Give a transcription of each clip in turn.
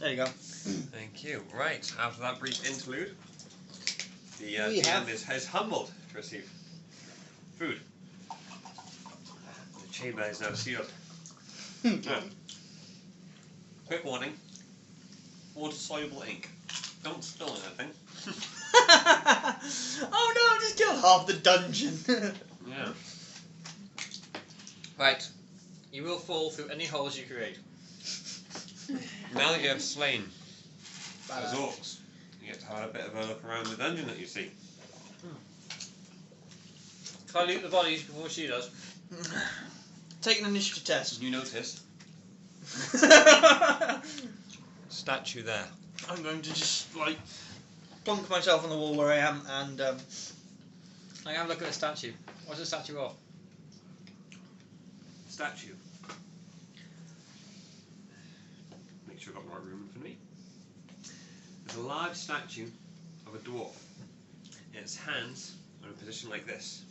There you go. Thank you. Right, after that brief interlude, the DM is humbled to receive food. The chamber is now sealed. Now, quick warning, water-soluble ink. Don't spill anything. Oh no, I just killed half the dungeon. Yeah. Right. You will fall through any holes you create. Now that you have slain those orcs, you get to have a bit of a look around the dungeon that you see. Can I loot the bodies before she does? Take an initiative test. You notice statue there. I'm going to just like plonk myself on the wall where I am and I have a look at the statue. What's the statue of? Statue. Make sure I've got the right room for me. There's a large statue of a dwarf. Its hands are in a position like this,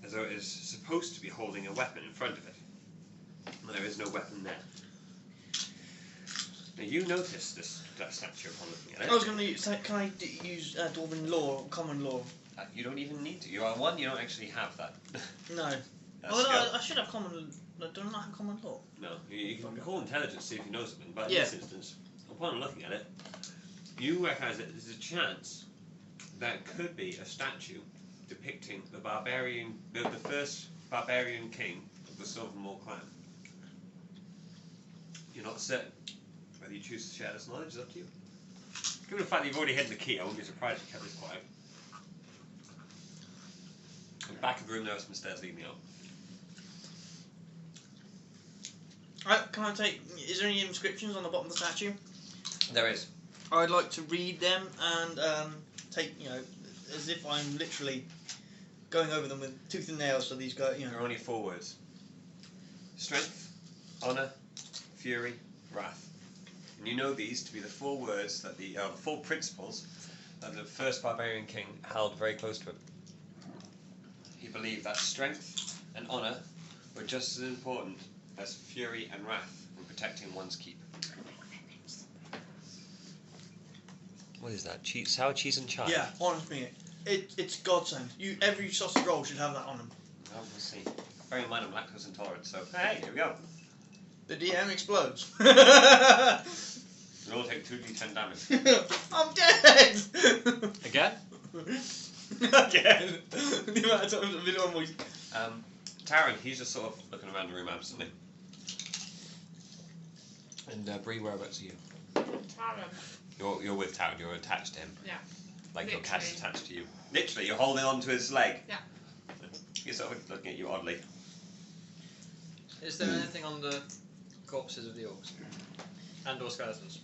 as though it is supposed to be holding a weapon in front of it. But there is no weapon there. Now you notice that statue upon looking at it. I was going to use. Can I use Dwarven law or common law? You don't even need to. You are one. You don't actually have that. No. That's Well, skill. no, I should have common. Do I not have common law? No, you can call intelligence, see if you know something, but in Yeah. this instance, upon looking at it, you recognise that there's a chance that it could be a statue depicting the first barbarian king of the Silvermoor clan. You're not certain. Whether you choose to share this knowledge is up to you. Given the fact that you've already hidden the key, I wouldn't be surprised if you kept this quiet. In the back of the room there are some stairs leading out. Can I take? Is there any inscriptions on the bottom of the statue? There is. I'd like to read them and take, as if I'm literally going over them with tooth and nail. So these guys, There are only 4 words. Strength, honour, fury, wrath. And you know these to be the 4 words that the 4 principles that the first barbarian king held very close to him. He believed that strength and honour were just as important as fury and wrath in protecting one's keep. What is that? Sour cheese and chive? Yeah, honestly, it's godsend. Every sausage roll should have that on them. Well, we'll see. Bear in mind I'm lactose intolerant, so hey, here we go. The DM explodes. You'll all take 2d10 damage. I'm dead. Again? Again. The amount of times I've been almost. Taran, he's just sort of looking around the room absently. And Bree, whereabouts are you? Taran. You're with Taran, you're attached to him. Yeah. Like your cat's Literally. attached to you. Literally, you're holding on to his leg. Yeah. He's sort of looking at you oddly. Is there anything on the corpses of the orcs? And or skeletons?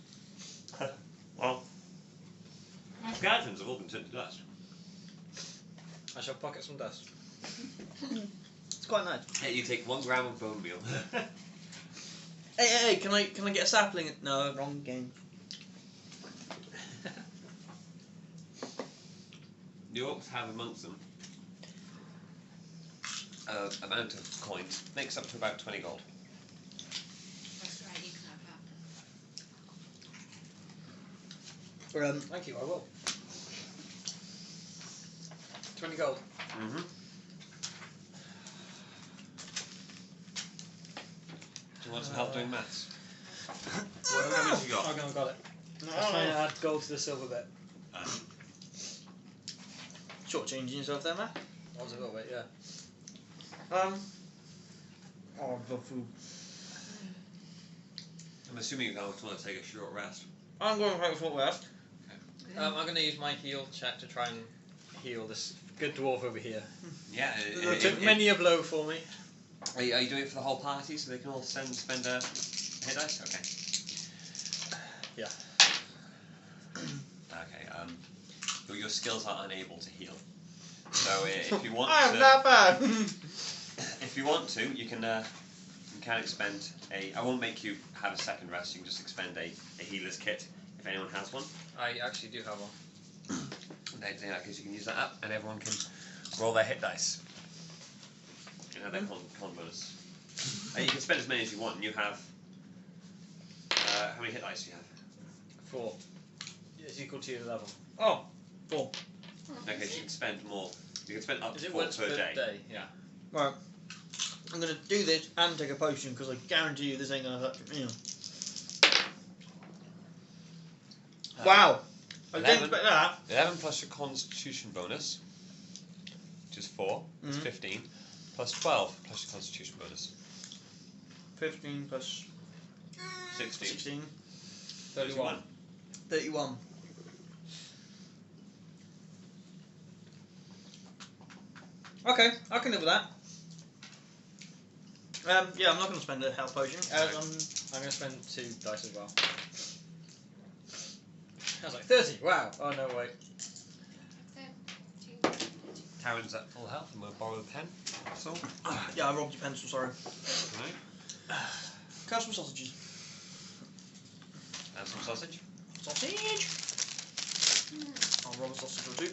Well, skeletons have all been turned to dust. I shall pocket some dust. It's quite nice. Hey, you take 1 gram of bone meal. Hey, can I get a sapling? No, wrong game. The orcs have amongst them amount of coins, makes up to about 20 gold. That's right, you can have that. Thank you, I will. 20 gold. Mm-hmm. Do you want some help doing maths? What have you got? I got it. I'm trying to add gold to the silver bit. Shortchanging yourself there, man. That was a little bit, yeah. Oh, the food. I'm assuming you guys want to take a short rest. I'm going to take a short rest. I'm going to use my heal check to try and heal this good dwarf over here. Yeah. It took many a blow for me. Are you doing it for the whole party so they can all spend a hit dice? Okay. Yeah. Okay. Your skills are unable to heal. So if you want I am to, that bad. if you want to, you can expend a. I won't make you have a second rest. You can just expend a healer's kit if anyone has one. I actually do have one. In that case, you can use that up, and everyone can roll their hit dice. You know their con bonus. You can spend as many as you want, and you have. How many hit dice do you have? 4. It's equal to your level. Oh, 4. Okay, so you can spend more. You can spend up Is to it 4 once per day. Yeah. Right. I'm gonna do this and take a potion because I guarantee you this ain't gonna hurt. You know. Wow. I didn't 11. expect that. 11 plus your Constitution bonus, which is 4. That's 15. Plus 12 plus your Constitution bonus. 15 plus 16. 16. 31. 31. Okay, I can live with that. Yeah, I'm not going to spend a health potion. I'm going to spend 2 dice as well. I was like, 30! Wow! Oh, no, wait. Taryn's at full health, and we'll borrow the pen. So, Yeah, I robbed your pencil, sorry. right. Can I have some sausages? And some sausage. Sausage! I'll rob a sausage or two.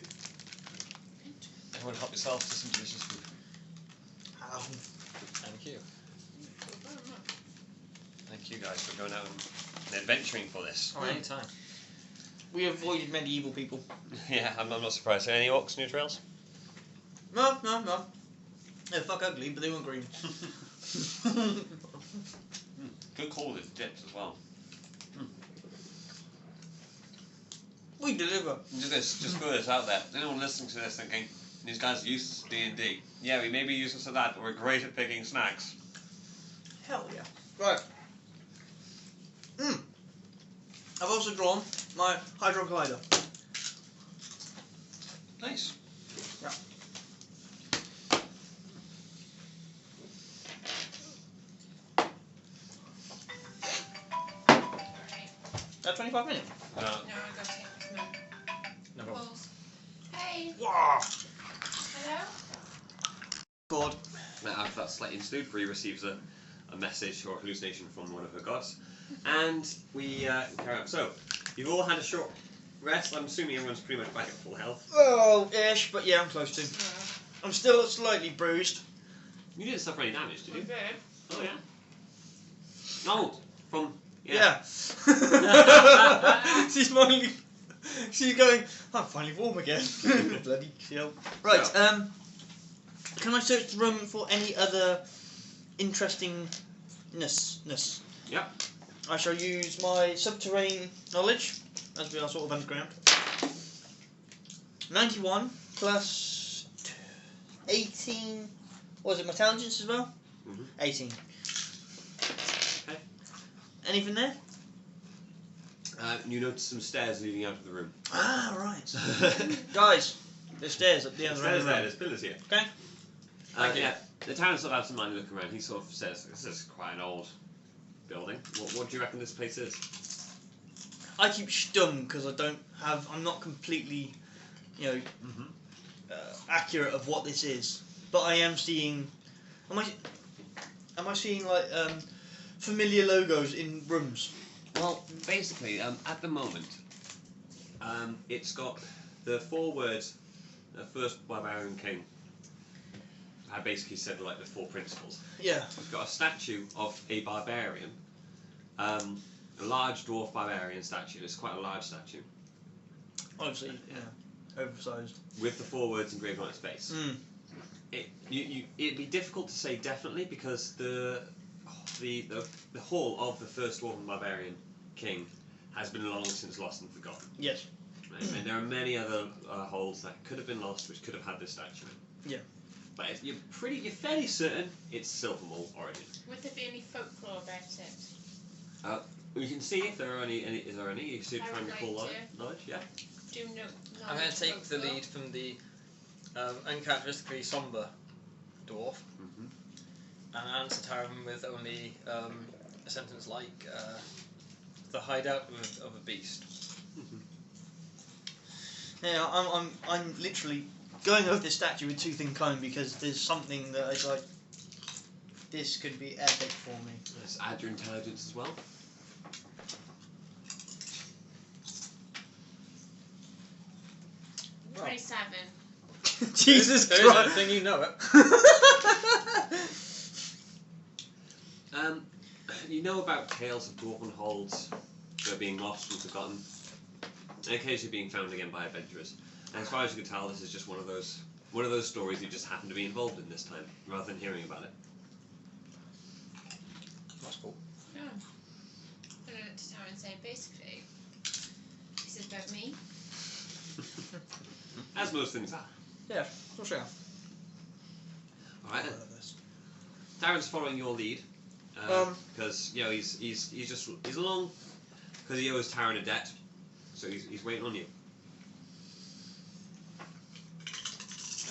Everyone help yourself to some delicious food. Thank you. Thank you guys for going out and adventuring for this. Oh, anytime. We avoided medieval people. Yeah, I'm not surprised. Any orcs in your trails? No. They're fuck ugly, but they weren't green. Good call with dips as well. We deliver. Just put this out there. Anyone listening to this thinking, these guys are useless at D&D. Yeah, we may be useless at that, but we're great at picking snacks. Hell yeah. Right. I've also drawn my Hydro Glider. Nice. Yeah. That's 25 minutes. No, I got it. No. No problem. Balls. Hey. Wow. Hello? God. Now, after that slight interlude, Bree receives a message or hallucination from one of her gods, and we carry on. So, you've all had a short rest. I'm assuming everyone's pretty much back at full health. Well, ish, but yeah, I'm close to. I'm still slightly bruised. You didn't suffer any damage, did you? Good. Oh, yeah. Oh, from... Yeah. She's finally. She's going. I'm finally warm again. Bloody hell. Right. So. Can I search the room for any other interestingness? Yep. I shall use my subterranean knowledge, as we are sort of underground. 91 plus 18. What was it? My intelligence as well. 18. Okay. Anything there? You notice some stairs leading out of the room. Ah, right. Guys, there's stairs at the end of the room. There's pillars here. Okay. Yeah, the town sort of has some mind looking around. He sort of says, this is quite an old building. What do you reckon this place is? I keep stum because I'm not completely, accurate of what this is. But I am seeing, am I seeing like familiar logos in rooms? Well, basically, at the moment, it's got the 4 words, the first barbarian king. I basically said like the 4 principles. Yeah. We've got a statue of a barbarian, a large dwarf barbarian statue. It's quite a large statue. Obviously, yeah, oversized. With the 4 words engraved on its face. It'd be difficult to say definitely because the hall of the first dwarven barbarian king has been long since lost and forgotten. Yes. Right? And there are many other halls that could have been lost, which could have had this statue. Yeah. But you're fairly certain it's Silvermore origin. Would there be any folklore about it? We can see if there are any. Is there any? You should I try and would recall like knowledge. Yeah. Do you know? I'm going to take the lead from the uncharacteristically somber dwarf and answer Taran with only a sentence like the hideout of a beast. Yeah, I'm literally going over this statue with tooth and comb because there's something that is like, this could be epic for me. Let's add your intelligence as well. Well, 27. Jesus There is Christ! a thing, you know it. You know about tales of dwarven halls they're being lost and forgotten, and occasionally being found again by adventurers. And as far as you can tell, this is just one of those stories you just happen to be involved in this time, rather than hearing about it. That's cool. Yeah. I'm going to look to Tara and say, basically, this is about me. As most things are. Yeah, for sure. Alright then. Darren's following your lead. Because he's along because he owes Taran a debt, so he's waiting on you.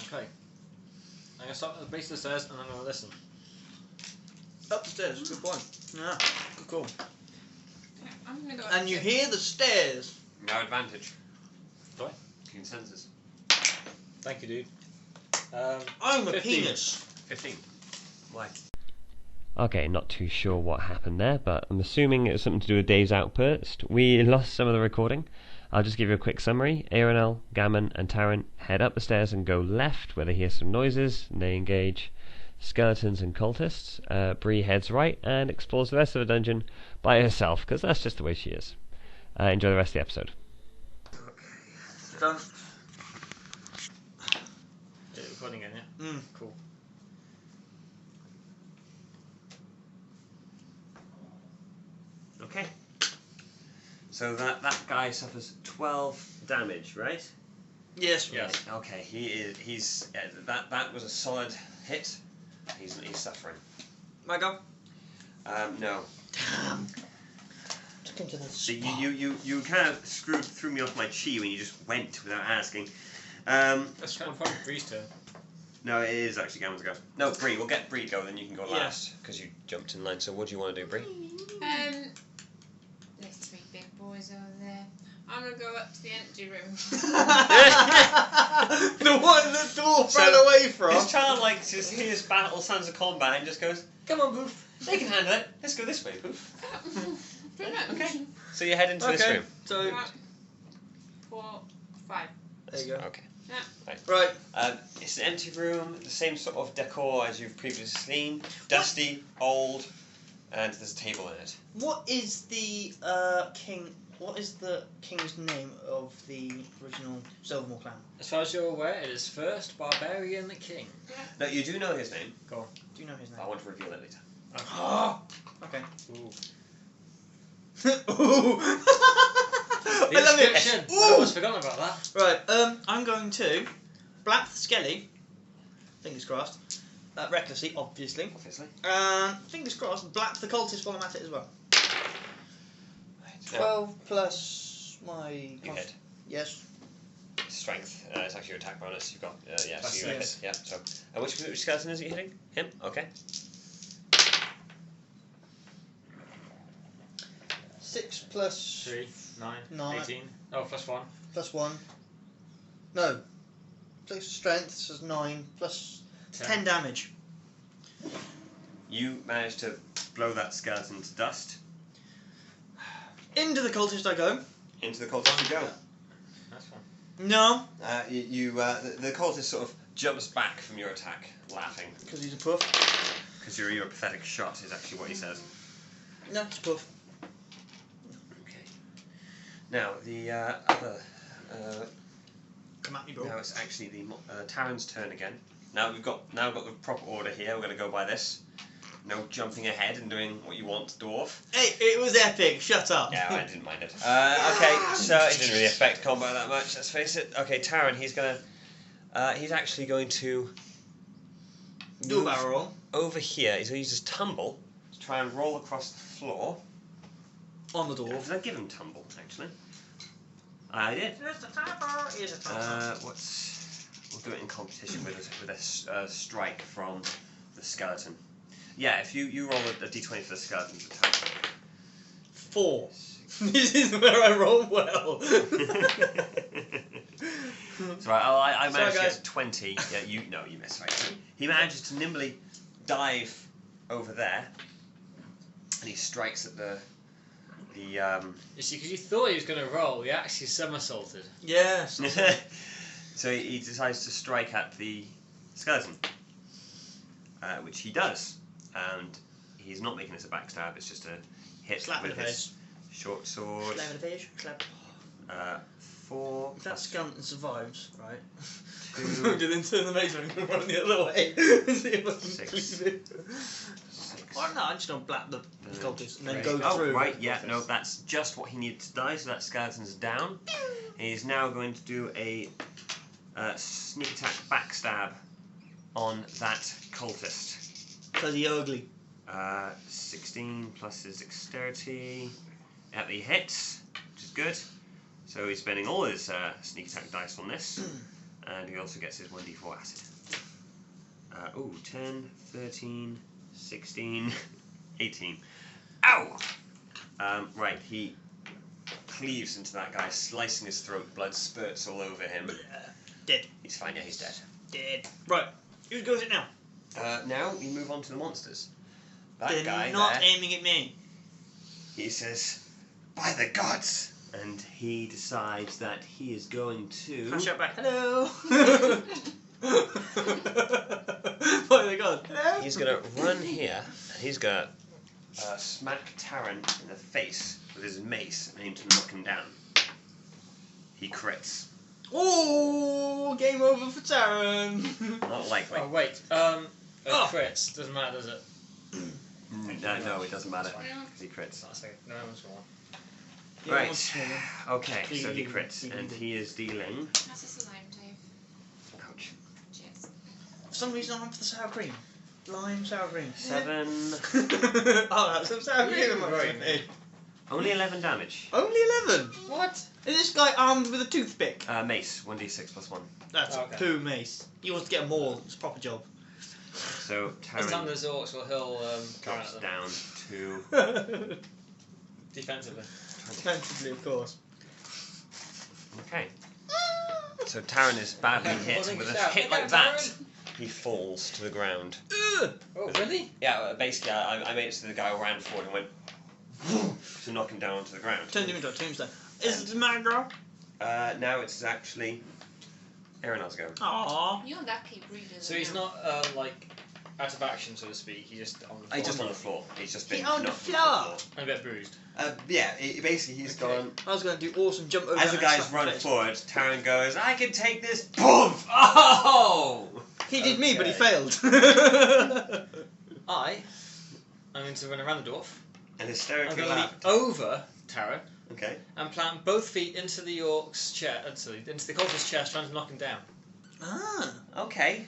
Okay. I'm going to stop at the base of the stairs and I'm going to listen. Up the stairs, good point. Yeah, good call. Yeah, I'm going to go And you hear the stairs. No advantage. Do I? Keen senses. Thank you, dude. I'm a 15. penis. 15. Why? Okay, not too sure what happened there, but I'm assuming it was something to do with Dave's outburst. We lost some of the recording. I'll just give you a quick summary. Aranel, Gammon and Taran head up the stairs and go left where they hear some noises and they engage skeletons and cultists. Bree heads right and explores the rest of the dungeon by herself, because that's just the way she is. Enjoy the rest of the episode. Done. Is it recording again, yeah? Cool. Okay. So that guy suffers 12 damage, right? Yes. Yes. Okay. He's that was a solid hit. He's suffering. My go. No. Damn. Took him to the So spot. you kind of threw me off my chi when you just went without asking. That's probably Bree's turn. No, it is actually Gammon's go. No, Bree, we'll get Bree to go, then you can go Yeah. last because you jumped in line. So what do you want to do, Bree? There's 3 big boys over there. I'm going to go up to the empty room. The one that the dwarf So, ran away from. This child just hears battle sounds of combat and just goes, Come on, Boof. they can handle it. Let's go this way, Poof. Pretty much. Okay. So you head into this Okay, room. so Right. 4, 5. there you go. Okay. Right. It's an empty room, the same sort of decor as you've previously seen. Dusty, old, and there's a table in it. What is the king? What is the king's name of the original Silvermore clan? As far as you're aware, it is first Barbarian the King. No, you do know his name. Do you know his name? I want to reveal it later. Okay. Ooh. Ooh. The I love inscription. it. I Ooh. almost forgotten about that. Right. I'm going to Black the Skelly. Fingers crossed. Recklessly, obviously. Obviously. Fingers crossed. Black the cultist while I'm at it as well. Right. 12 plus my. You hit. Yes. Strength. It's actually your attack bonus. You've got so Plus you hit. yes. Yeah. So which skeleton is he hitting? Him. Okay. 6 plus 3, 9, 9. 18. Oh, plus 1. plus 1. No. Plus strength, so it's 9 plus 10 damage. You managed to blow that skeleton to dust. Into the cultist I go. Into the cultist you go. That's fine. No. The cultist sort of jumps back from your attack, laughing. Because he's a puff. Because you're a pathetic shot is actually what he says. No, it's a puff. Okay. Now the other. Come at me, bro. Now it's actually the Taran's turn again. Now we've got the proper order here. We're going to go by this. No jumping ahead and doing what you want, dwarf. Hey, it was epic. Shut up. Yeah, I didn't mind it. Okay, so it didn't really affect combat that much. Let's face it. Okay, Taran, he's actually going to Do a move barrel roll. over here. He's going to use his tumble to try and roll across the floor. On the dwarf. Did I give him tumble, actually? I did. Here's the tapper. Here's a tapper. We'll do it in competition with a strike from the skeleton. Yeah, if you roll a d20 for the skeleton's attack. 4. This is where I roll well. So I managed to guys. get 20. Yeah, you missed, right? He manages to nimbly dive over there, and he strikes at the. You see, because you thought he was going to roll, he actually somersaulted. Yes. So he decides to strike at the skeleton, which he does, and he's not making this a backstab. It's just a hit Slap in with the his Short sword. Slap of the fish. Slap. 4. If that skeleton survives, right? 2. I'm going to turn the mace and run the other way. See if I can 6. cleave it. 6. Or no, I'm just going to blap the cultist and then Great. go through. Oh, right, yeah, no, that's just what he needed to die, so that skeleton's down. He's now going to do a sneak attack backstab on that cultist. Because he's ugly. 16 plus his dexterity. At the hits, which is good. So he's spending all his sneak attack dice on this. And he also gets his 1d4 acid. 10, 13, 16, 18. Ow! Right, he cleaves into that guy, slicing his throat, blood spurts all over him. Dead. He's fine, yeah, he's dead. Dead. Right, who goes it now? Now we move on to the monsters. That They're guy not there, aiming at me. he says, "By the gods!" And he decides that he is going to... I'll shout back, hello! By the god, hello! He's going to run here, and he's going to smack Taran in the face with his mace and aim to knock him down. He crits. Oh, game over for Taran! Not likely. Oh wait, crits doesn't matter, does it? No, it doesn't matter. He crits. That's okay. No one's wrong. Right. Okay, so he crits, and he is dealing... How's this lime, Dave? Ouch. Cheers. For some reason I went for the sour cream. Lime sour cream. 7... Oh, that's some sour cream in my brain. Only 11 damage. Only 11? What? Is this guy armed with a toothpick? Mace, 1d6 plus 1. That's Okay. a poo mace. He wants to get a maul. It's a proper job. So As long Taran as orcs will he'll drops them. down to Defensively. Defensively, of course. Okay. So Taran is badly hit, and with a hit like that, he falls to the ground. Ugh. Oh, really? Yeah, basically, I made it so the guy ran forward and went to knock him down onto the ground. Turned him into a tombstone. Is it the Magdra? Now it's actually Aranel's go. Aww. You're lucky, Bree. So he's not like out of action, so to speak. He's just on the floor. He's just on the floor. He's just been He on the knocked floor. And a bit bruised. Yeah, basically he's gone. I was going to do awesome jump over As the and guy's slap running his face. forward, Taran goes, "I can take this." Boom! Oh! He did me, but he Okay. failed. I'm going to run around the dwarf. And I'm hysterically going to laughed. leap over Tara Okay. and plant both feet into the orc's chest, into the cultist's chest, trying to knock him down. Ah, Okay.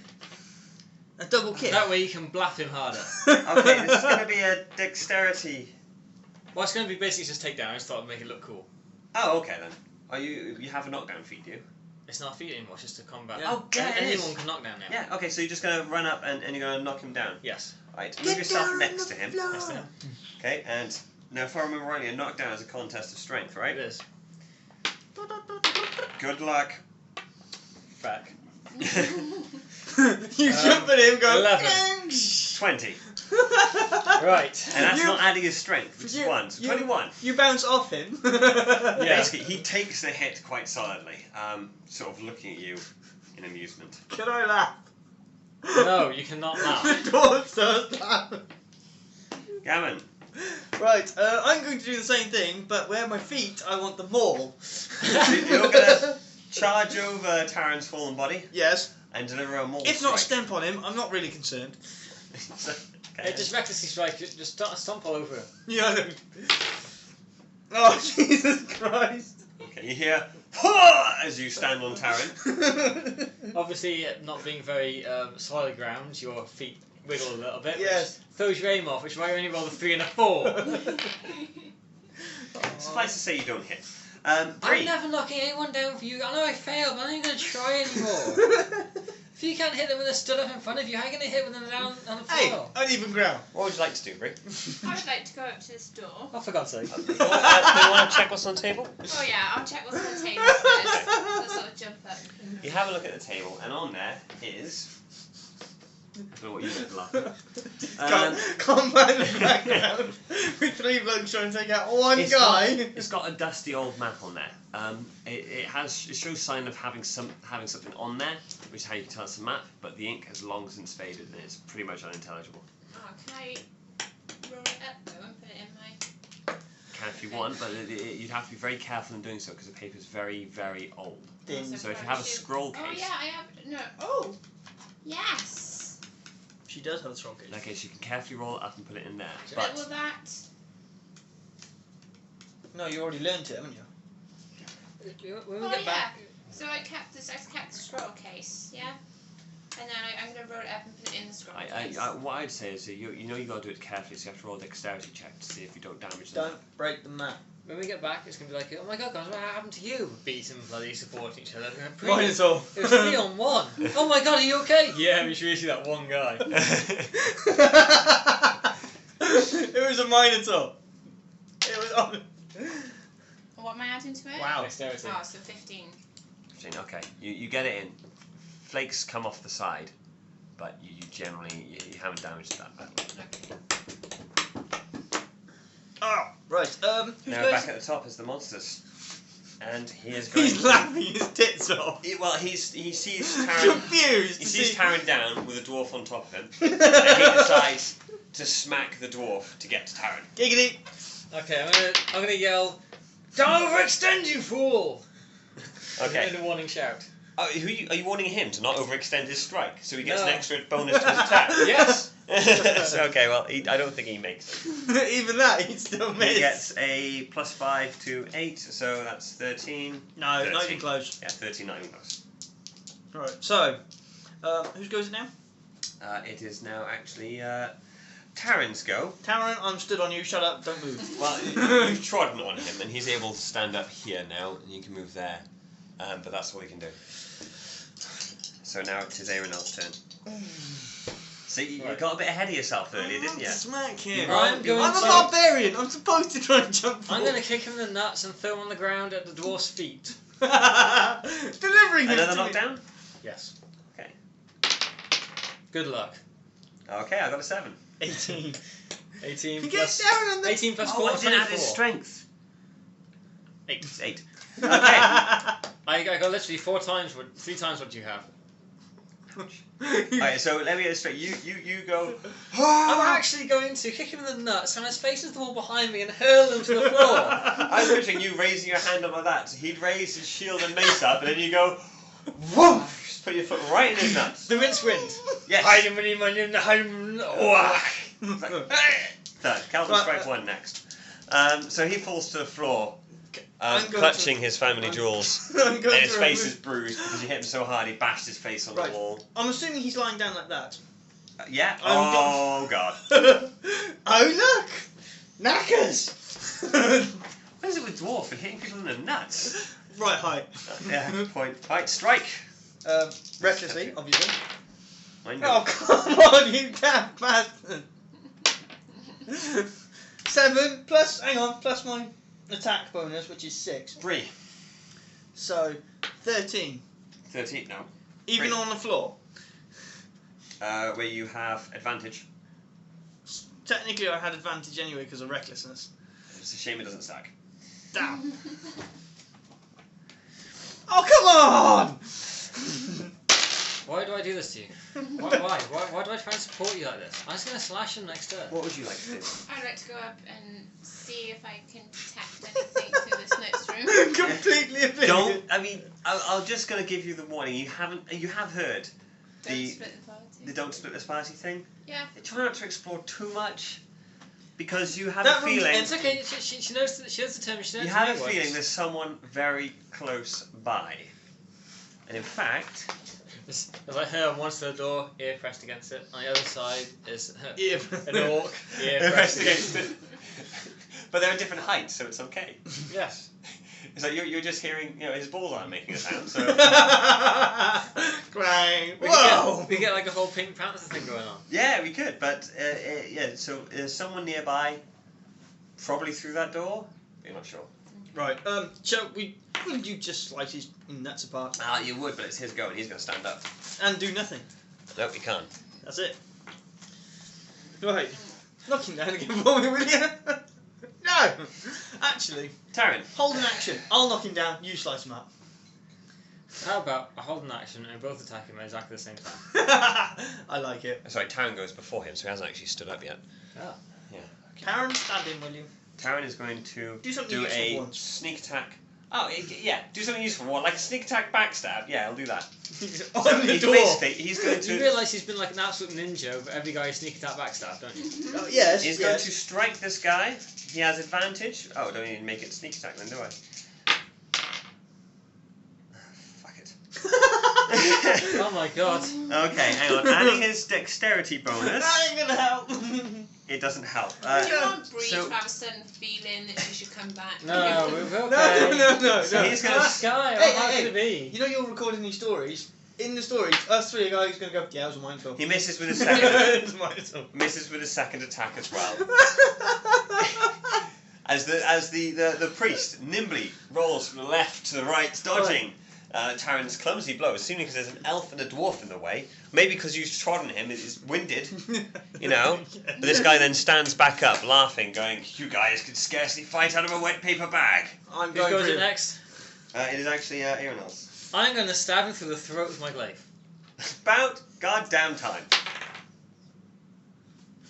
a double kick. That way you can blap him harder. Okay, this is going to be a dexterity. Well, it's going to be basically just take down. I just thought I'd make it look cool. Oh, okay then. Are you have a knockdown feat, do you? It's not a feat anymore, it's just a combat. Yeah. Oh, yeah, it is. Anyone can knock down now. Yeah, okay, so you're just going to run up and you're going to knock him down. Yes. Right, Get move yourself down next on to the him. floor. Next to him. Okay, and now if I remember rightly, a knockdown is a contest of strength, right? It is. Good luck. Back. You jump at him, go 11. 20. Right. And that's You- not adding his strength, which is you- 1. So you- 21. You bounce off him. Yeah. Basically, he takes the hit quite solidly, sort of looking at you in amusement. Can I laugh? No, you cannot laugh. The dwarf starts laughing. Gammon. Right, I'm going to do the same thing, but where my feet, I want the maul. You're going to charge over Taran's fallen body Yes. and deliver a maul If not a strike. stamp on him, I'm not really concerned. Hey, just recklessly strike, just stomp all over him. Yeah, I know. Oh, Jesus Christ. Okay, you hear "Hah!" as you stand on Taran. Obviously, not being very solid ground, your feet wiggle a little bit. Yes. Which throws your aim off, which is why you only roll a 3 and a 4. Suffice to say you don't hit. I'm Bree. never knocking anyone down for you. I know I failed, but I'm not even going to try anymore. If you can't hit them with a stood up in front of you, how are you going to hit with them down on the Hey, floor? uneven ground. What would you like to do, Bree? I would like to go up to this door. Oh, for God's sake. Do you want to check what's on the table? Oh yeah, I'll check what's on the table first. I'll sort of jump up. You have a look at the table, and on there is... I don't know what you guys are laughing at. Combat in the background with 3 blokes trying to take out one guy. It's got a dusty old map on there. It shows sign of having something on there, which is how you can tell it's a map. But the ink has long since faded and it's pretty much unintelligible. Oh, can I roll it up though and put it in my... Can if if you want, but you'd have to be very careful in doing so because the paper is very, very old. Thin. So if you have a scroll case, Oh yeah, I have. No. Oh. Yes. She does have a scroll case. in that case you can carefully roll it up and put it in there. But But will that? No, you already learned it, haven't you? When we Oh get yeah. back, So I kept the scroll case, yeah. And then I'm gonna roll it up and put it in the scroll case. what I'd say is that you got to do it carefully, so you have to roll a dexterity check to see if you don't damage them. Don't break the map. when we get back, it's gonna be like, oh my god, guys, what happened to you? Beating, bloody, supporting each other. Minotaur. It was 3-on-1. Oh my god, are you okay? Yeah, we should really see that one guy. It was a Minotaur. It was on. What am I adding to it? Wow. Dexterity. Oh, so 15. Okay, you get it in. Flakes come off the side, but you generally you haven't damaged that bad. Okay. Oh, right. Who's Now goes? back at the top is the monsters, and he is going. He's laughing his tits off. He sees Taran. Confused. He to sees see- Taran down with a dwarf on top of him, and he decides to smack the dwarf to get to Taran. Giggity. Okay, I'm gonna yell, don't overextend, you fool! Okay. In a warning shout. Oh, are you warning him to not overextend his strike, so he gets No. an extra bonus to his attack? Yes! So, okay, well, I don't think he makes it. Even that, he'd still miss. He gets a +5 to 8, so that's 13. No, 13. not even close. Yeah, 13, not even close. Right, so, whose goes it now? It is now actually Taran's go. Taran, I'm stood on you, shut up, don't move. Well, you've trodden on him, and he's able to stand up here now, and you can move there. But that's all he can do. So now it is Aranel's turn. See, you got a bit ahead of yourself earlier, didn't you? Smack him. I'm going I'm a to- barbarian, I'm supposed to try and jump I'm forward. gonna kick him in the nuts and throw him on the ground at the dwarf's feet. Delivering him Another to me. knockdown? Yes. Okay. Good luck. Okay, I got a 7. 18. 18 He plus... gets down on the... 18 plus 4, Oh, I didn't add his 24. strength. 8. It's 8. Okay. I got literally 3 times what you have. Alright, so let me get this straight. You go. I'm actually going to kick him in the nuts, and his face is the wall behind me, and hurl him to the floor. I was picturing you raising your hand up like that. So he'd raise his shield and mace up, and then you go. Whoa! Just put your foot right in his nuts. The rinse wind. Yes. So, Calvin Right, strike 1 next. So he falls to the floor, I'm going clutching to- his family jewels, I'm and going his to face remove- is bruised because you hit him so hard he bashed his face on Right. the wall. I'm assuming he's lying down like that. Yeah. I'm Oh god. Oh look! Knackers! What is it with dwarf and hitting people in the nuts? Right height. Yeah. Point. Right. Strike. Recklessly, obviously. Mine Oh go. come on, you damn bastard! 7 plus, hang on, plus my attack bonus, which is 6. Bree. So 13. 13. No. Even Three. on the floor. Where you have advantage. Technically, I had advantage anyway because of recklessness. It's a shame it doesn't stack. Damn. Oh come on! Why do I do this to you? Why do I try and support you like this? I'm just going to slash him next turn. What would you like to do? I'd like to go up and see if I can detect anything through this next room. Completely oblivious. Don't. I mean, I'm just gonna give you the warning. You have heard Don't the split the party. don't split this party thing. Yeah. Try not to explore too much, because you have That a room's feeling. It's okay, she knows the term, she knows You the have a way it feeling works. there's someone very close by, and in fact, There's like her on one side of the door, ear pressed against it. On the other side is Ear an orc, ear pressed against it. but they're at different heights, so it's okay. Yes. It's like you're just hearing, his balls aren't making a sound, so Clang. We Whoa! we get like a whole Pink Panther thing going on. yeah, we could. But yeah, so there's someone nearby, probably through that door. You're not sure. Right. Wouldn't you just slice his nuts apart You would, but it's his go, and he's going to stand up. and do nothing? Nope, you can't. That's it. Right. Knock him down again for me, will you? No. Actually, Taran. hold an action. I'll knock him down. You slice him up. How about I hold an action and we both attack him at exactly the same time? I like it. Sorry, Taran goes before him, so he hasn't actually stood up yet. Oh. Yeah. Karen, stab him, will you? Taran is going to Do something do useful a once. sneak attack. Oh, yeah, do something useful. What, like a sneak attack backstab? Yeah, I'll do that. On So the he's door. basically, he's going You to... realise he's been like an absolute ninja over every guy who sneak attack backstab, don't you? Oh, yes. He's going to strike this guy. He has advantage. Oh, don't even make it sneak attack then, do I? Fuck it. Oh my god. Okay, hang on. Adding his dexterity bonus, That ain't gonna help. it doesn't help. Do you want Bree so- to have a sudden feeling that she should come back? No, we're okay. No. So he's going This guy, Hey, how hey, could it be? You know you're recording these stories. In the stories, us three are going to go. Yeah, it was mine. He misses with his second. It was mine. Misses with his second attack as well. As the priest nimbly rolls from the left to the right, dodging Taran's clumsy blows, seemingly because there's an elf and a dwarf in the way. Maybe because you've trodden him, it is winded, you know. But this guy then stands back up, laughing, going, "You guys could scarcely fight out of a wet paper bag." I'm Who going goes for it next? It is actually Aranel's. I'm going to stab him through the throat with my glaive. About goddamn time.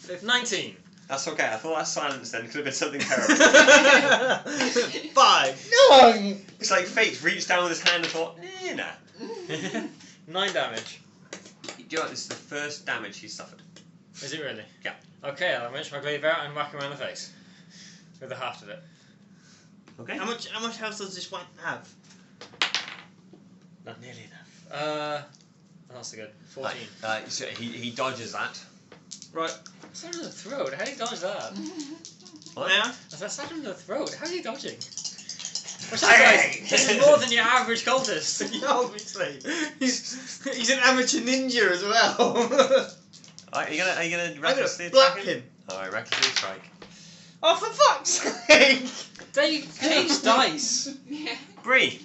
With 19. That's okay. I thought that silence then could have been something terrible. 5. No. It's like fate reached down with his hand and thought, nah. 9 damage. Do you know what? This is the first damage he's suffered. Is it really? Yeah. Okay, I'll reach my glaive out and whack him around the face. With the haft of it. Okay. How much health does this one have? Not nearly enough. That's good. 14. So he dodges that. Right. Stabbed him in the throat. How do you dodge that? What? Now. I stabbed him in the throat. How are you dodging? Hey! This is more than your average cultist. Yeah, obviously. He's an amateur ninja as well. Are you gonna I'm gonna recklessly blap attack him. Alright, recklessly strike. Oh, for fuck's sake! They change dice. Yeah. Bree!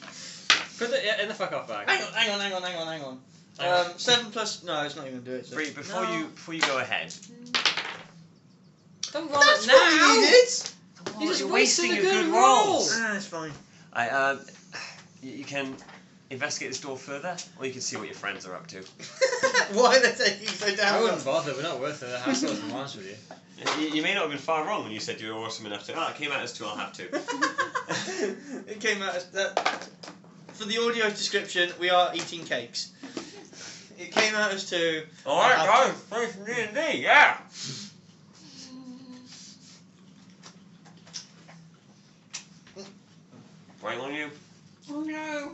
Put it in the fuck off bag. Hang on. 7 plus. No, it's not even gonna do it. So. Bree, before you go ahead. Don't roll That's it now. what you did. You're just you're wasting wasting a your good good roll. rolls. Ah, it's fine. You can investigate this door further, or you can see what your friends are up to. Why are they taking so damn I long? wouldn't bother. We're not worth the hassle, if I'm honest with you. You may not have been far wrong when you said you were awesome enough to. It came out as 2, I'll have to. It came out as that. For the audio description, we are eating cakes. It came out as 2. Alright, guys, play some D&D, yeah! Right on you. Oh no.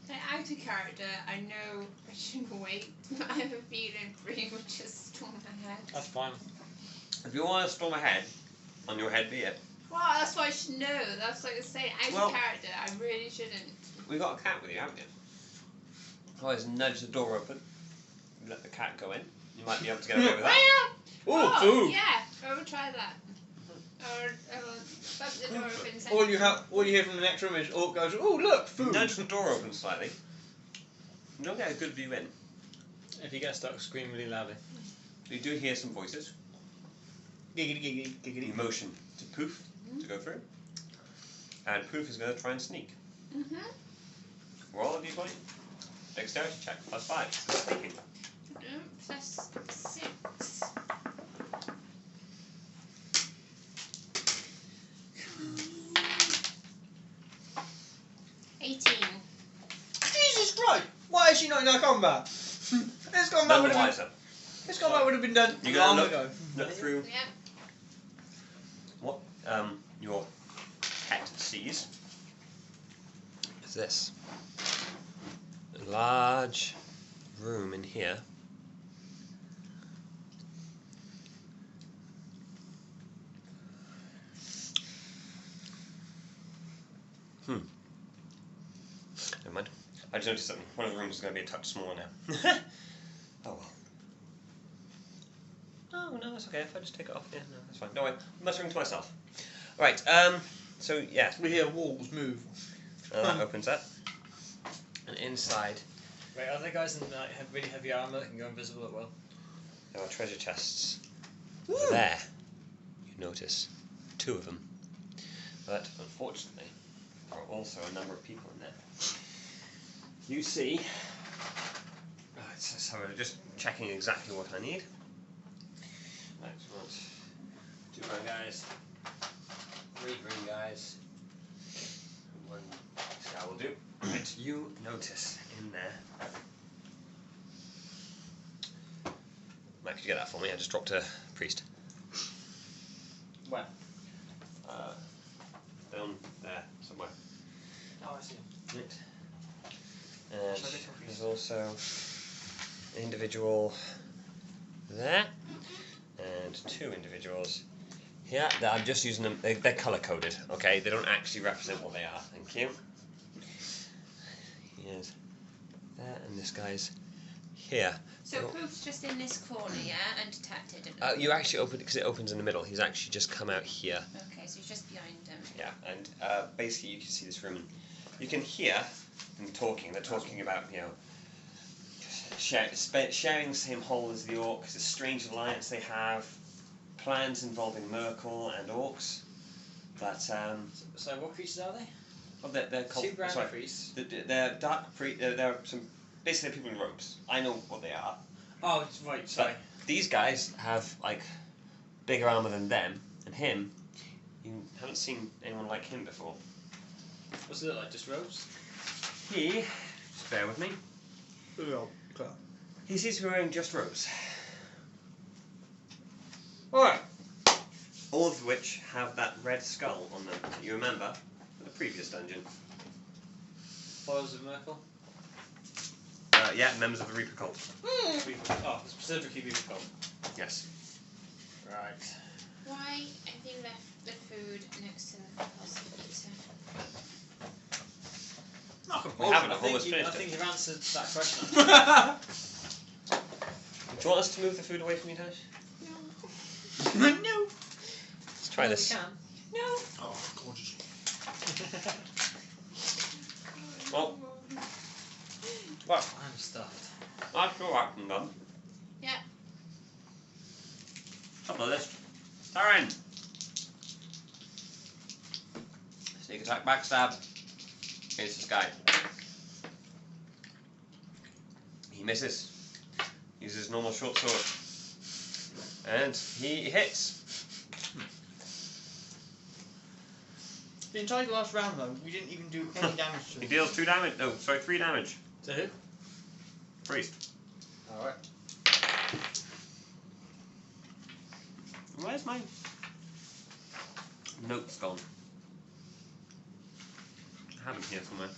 Like, out of character, I know I shouldn't wait, but I have a feeling Bree would just storm ahead. That's fine. If you want to storm ahead, on your head be it. Well, that's what I should know. That's like I say, out Well- of character, I really shouldn't. We've got a cat with you, haven't you? Always nudge the door open. Let the cat go in. You might be able to get away with that. Oh, food. yeah, I will try that. Or I will bump the door open. Send All you hear from the next room is Orc goes, "Oh look, food." Nudge the door open slightly. You don't get a good view in. If you get stuck, scream really loudly. You do hear some voices. Giggity, giggity, You giggity. motion to Poof to go through. And Poof is going to try and sneak. Mm-hmm. Roll a d20. Dexterity check, +5. So sneaking. Plus 6. Jesus Christ! Why is she not in our combat? This combat None would the have wiser. been. This combat would have been done You long gotta ago. look through Yeah. what your pet sees. Is this a large room in here? Never mind. I just noticed something. One of the rooms is going to be a touch smaller now. Oh well. Oh no, that's okay. If I just take it off, yeah, no, that's fine. No, I'm muttering to myself. Right. So yeah, We hear walls move. that opens up, and inside Wait, are there guys in like, have really heavy armour that can go invisible at will? there are treasure chests. Woo. There, you notice 2 of them, but unfortunately, there are also a number of people in there. You see. Right, so we're just checking exactly what I need. Right, so 2 more guys. guys. One star will do. Right, you notice in there. Mike, could you get that for me? I just dropped a priest. Where? Down there somewhere. Oh, I see. Right. And there's also an individual there, and 2 individuals here. That I'm just using them. They're color coded. Okay, they don't actually represent what they are. Thank you. Here's there, and this guy's here. So Poof's just in this corner, yeah, undetected. You actually open it because it opens in the middle. He's actually just come out here. Okay, so he's just behind him. Yeah, and basically you can see this room, and you can hear them talking. They're talking about, you know, sharing the same hole as the orcs, the strange alliance they have, plans involving Merkel and orcs. But So what creatures are they? well, they're called. 2 brown sorry, priests. they're dark they're some basically people in robes. I know what they are. Oh, right. Sorry. But these guys have like bigger armor than them, and him. You haven't seen anyone like him before. What's it look like? Just robes? He, just bear with me. He seems to be wearing just robes. Alright. All of which have that red skull on them that you remember from the previous dungeon. Followers of Merkel? Yeah, members of the Reaper cult. Oh, specifically Reaper cult. Yes. Right. Why have you left the food next to the possibility? We haven't, I've almost I finished think it. you've answered that question. Do you want us to move the food away from you, Tash? No. Let's try this. We can. No. Oh, gorgeous. Well, I'm stuffed. that's alright, I'm done. Yeah. Top of the list. Taran! Sneak attack, backstab. Against this guy. He misses. Uses his normal short sword. And he hits. The entire last round though, we didn't even do any damage to He him. deals 2 damage. No, sorry, 3 damage. To who? Priest. Alright. Where's my notes gone? I have them here somewhere.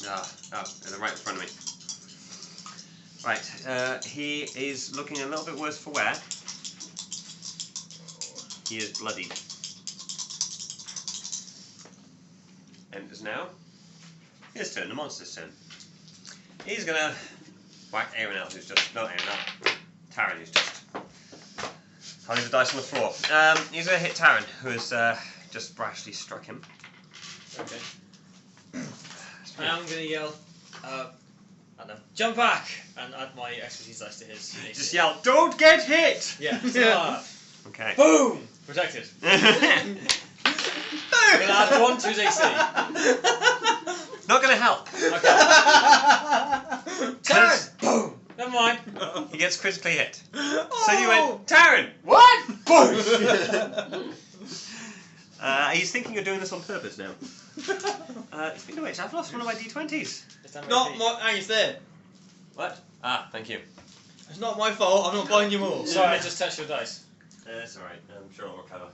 They're right in front of me. Right, he is looking a little bit worse for wear. He is bloodied. And it is now his turn, the monster's turn. He's gonna whack Aranel, who's just, not Aranel, Taran, who's just having the dice on the floor. He's gonna hit Taran, who has just brashly struck him. Okay. And I'm gonna yell, I don't know, jump back! And add my expertise dice to his AC. Just yell, don't get hit! Yeah. Yeah. Okay. Boom! Protected. I'm gonna add 1 to his AC. Not gonna help. Okay. Taran! Boom! Never mind. He gets critically hit. So you went, Taran! What? Boom! He's thinking of doing this on purpose now. Speaking of which, I've lost one of my d20s. Not my. Hang, it's there. What? Ah, thank you. It's not my fault. I'm not buying you more. Sorry, I just touched your dice. That's alright. I'm sure I'll recover.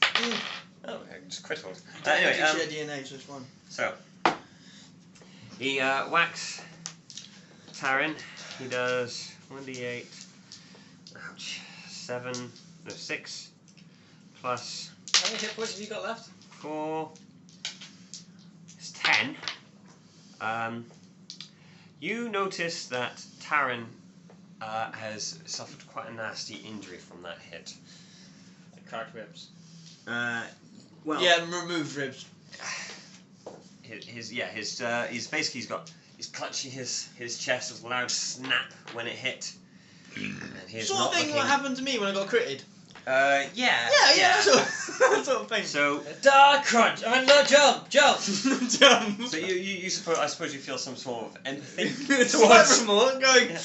Mm. Oh, just critical. Anyway, Anyway, share DNA, so it's fine. so he whacks Taran. He does 1d8. Ouch. 6 plus How many hit points have you got left? 4. It's 10. You notice that Taran has suffered quite a nasty injury from that hit. Like cracked ribs. Well, Yeah, remove ribs. He's clutching his chest with a loud snap when it hit. And he is Sort not of thing looking, what happened to me when I got critted. Yeah. Yeah, that's sort of thing. So, Dark crunch. I mean, no, jump. Jump. so you suppose, I suppose you feel some sort of empathy Towards more going.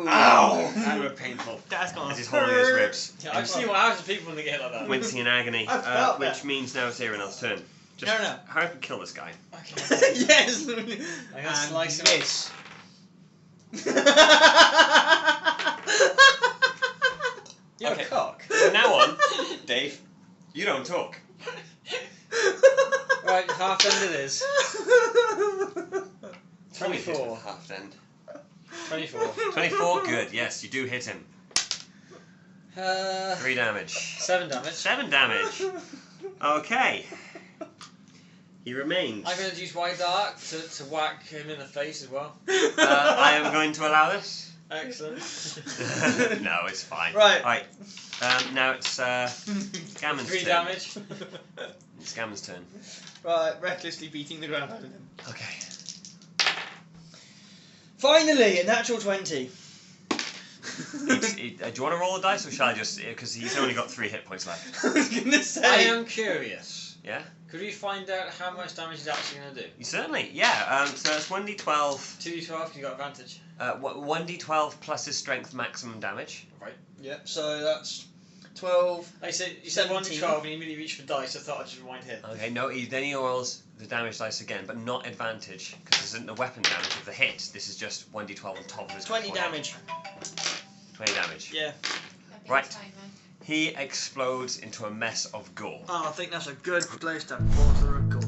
Ow! That would be painful. That's gone. As he's holding his ribs, Yeah, I've seen what happens to people when they get hit like that. wincing in agony, I felt which that. means now it's Aranel's turn. Just No. hurry up and kill this guy. Okay. Yes. I'm gonna slice him this. You're Okay. a cock. From now on, Dave, you don't talk. Right, half end it is. 24. Half end. 24. 24, good, yes, you do hit him. 3 damage. 7 damage. 7 damage. Okay. He remains. I'm going to use White Dark to whack him in the face as well. I am going to allow this. Excellent. No, it's fine. Right. Now it's Gammon's 3 turn. damage. It's Gammon's turn. Right, recklessly beating the ground out of him. Okay. Finally, a natural 20. Do you want to roll the dice or shall I just? Because he's only got 3 hit points left. I was gonna say. I am curious. Yeah. Could we find out how much damage he's actually going to do? You certainly. Yeah. So it's 1d12. 2d12, you got advantage. 1d12 plus his strength maximum damage. Yep. So that's 12. You said 1 to 17. 12 and you immediately reached for dice. I thought I'd just rewind here. Okay. No. Then he rolls the damage dice again, but not advantage because this isn't the weapon damage of the hit. This is just 1d12 on top of his. 20 damage. 20 damage. Yeah. Right. He explodes into a mess of gore. Oh, I think that's a good place to pause the record.